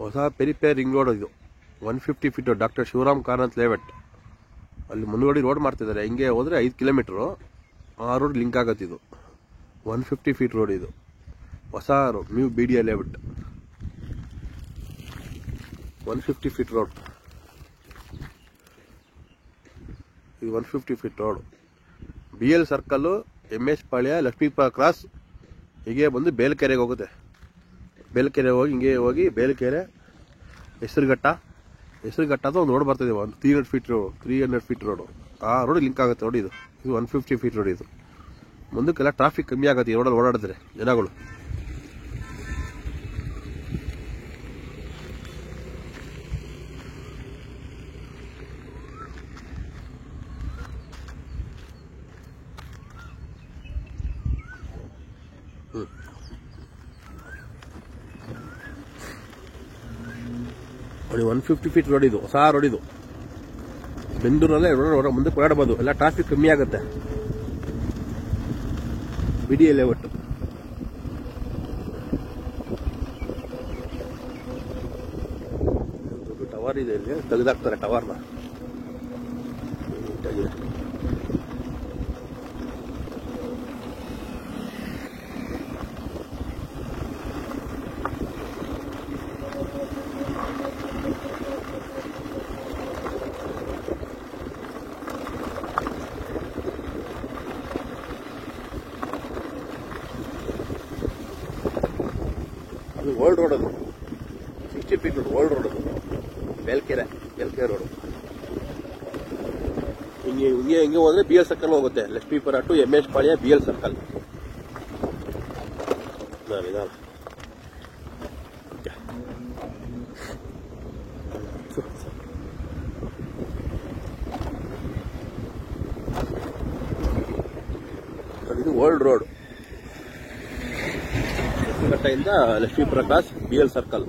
ಹೊಸ ಪೆರಿಪೇರ್ ring road ಇದು 150 feet doctor Shivaram Karanth layout. ಅಲ್ಲಿ ಮುನ್ನುಗಡಿ ರೋಡ್ ಮಾಡ್ತಿದ್ದಾರೆ. ಹಿಂಗೆ ಹೋದರೆ 5 ಕಿಲೋಮೀಟ್ರು ಆ ರೋಡ್ ಲಿಂಕ್ ಆಗುತ್ತೆ. ಇದು 150 ಫೀಟ್ ರೋಡ್. ಇದು ಹೊಸ road, new BDA layout 150 feet road. ಇದು 150 feet road. BL circle, MS ಪಾಳ್ಯ, ಲಕ್ಷ್ಮೀಪುರ ಕ್ರಾಸ್ ಹೀಗೆ ಬಂದು ಬೇಲ್ಕೆರೆಗೆ ಹೋಗುತ್ತೆ. ಬೇಲ್ಕೆರೆ ಹೋಗಿ ಹಿಂಗೆ ಹೋಗಿ ಬೇಲ್ಕೆರೆ, ಹೆಸರುಘಟ್ಟ ಅಂತ ಒಂದು ರೋಡ್ ಬರ್ತದೆ. 300 ಫೀಟ್ ರೋಡು. ಆ ರೋಡ್ ಲಿಂಕ್ ಆಗುತ್ತೆ ನೋಡಿ. ಇದು 150 ಫೀಟ್ ರೋಡ್. ಇದು ಮುಂದಕ್ಕೆಲ್ಲ ಟ್ರಾಫಿಕ್ ಕಮ್ಮಿ ಆಗುತ್ತೆ ಈ ರೋಡಲ್ಲಿ ಓಡಾಡಿದ್ರೆ ಜನಗಳು. ನೋಡಿ 150 ಫೀಟ್ ರೋಡ್. ಇದು ಹೊಸ ರೋಡ್. ಇದು ಬೆಂಗಳೂರಲ್ಲೇ ರೋಡ್ ಮುಂದಕ್ಕೆ ಓಡಾಡಬಹುದು. ಎಲ್ಲ ಟ್ರಾಫಿಕ್ ಕಮ್ಮಿ ಆಗುತ್ತೆ. BDA layout. ದೊಡ್ಡ ಟವರ್ ಇದೆ. ಇಲ್ಲಿ ತೆಗೆದಾಕ್ತಾರೆ ಟವರ್ನ. Old road. ಅದು 60 ಫೀಟ್ ರೋಡ್. Old road. ಅದು ಬೇಲ್ಕೆರೆ ರೋಡ್. ಹಿಂಗೆ ಹೋದ್ರೆ BL ಸರ್ಕಲ್ ಹೋಗುತ್ತೆ. Lakshmipura to MS Palya BL circle. ಇದು ಓಲ್ಡ್ ರೋಡ್. ಘಟ್ಟದಿಂದ ಲಕ್ಷ್ಮೀಪುರ ಕ್ರಾಸ್ BL ಸರ್ಕಲ್.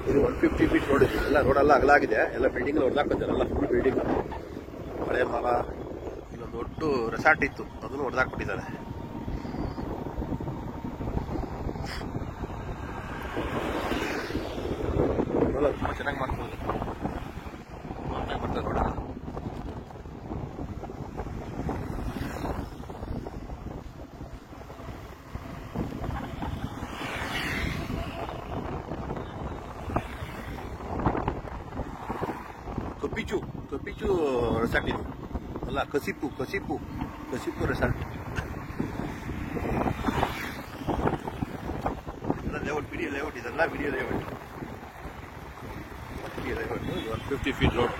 ಇದು 150 ಫೀಟ್ ರೋಡ್. ಎಲ್ಲ ರೋಡೆಲ್ಲ ಅಗಲಾಗಿದೆ. ಎಲ್ಲ ಬಿಲ್ಡಿಂಗ್ ಹೊಡೆದಾಕ್ಬಿಟ್ಟಿದ್ದಾರಲ್ಲ. Full building. ಹಳೆ ಮರ. ಇಲ್ಲೊಂದು ದೊಡ್ಡ ರೆಸಾರ್ಟ್ ಇತ್ತು, ಅದನ್ನು ಹೊಡೆದಾಕ್ಬಿಟ್ಟಿದ್ದಾರೆ. ಚೆನ್ನಾಗಿ ಮಾಡ್ತಾರೆ ರೋಡ್. ಕಪಿಚು ರೆಸಾರ್ಟ್ ಇದು ಅಲ್ಲ, ಕಸಿಪು ರೆಸಾರ್ಟ್. ಎಲ್ಲ ಲೇಔಟ್, BDA ಲೇಔಟ್. ಇದೆಲ್ಲ BDA ಲೇಔಟ್. 150 feet road.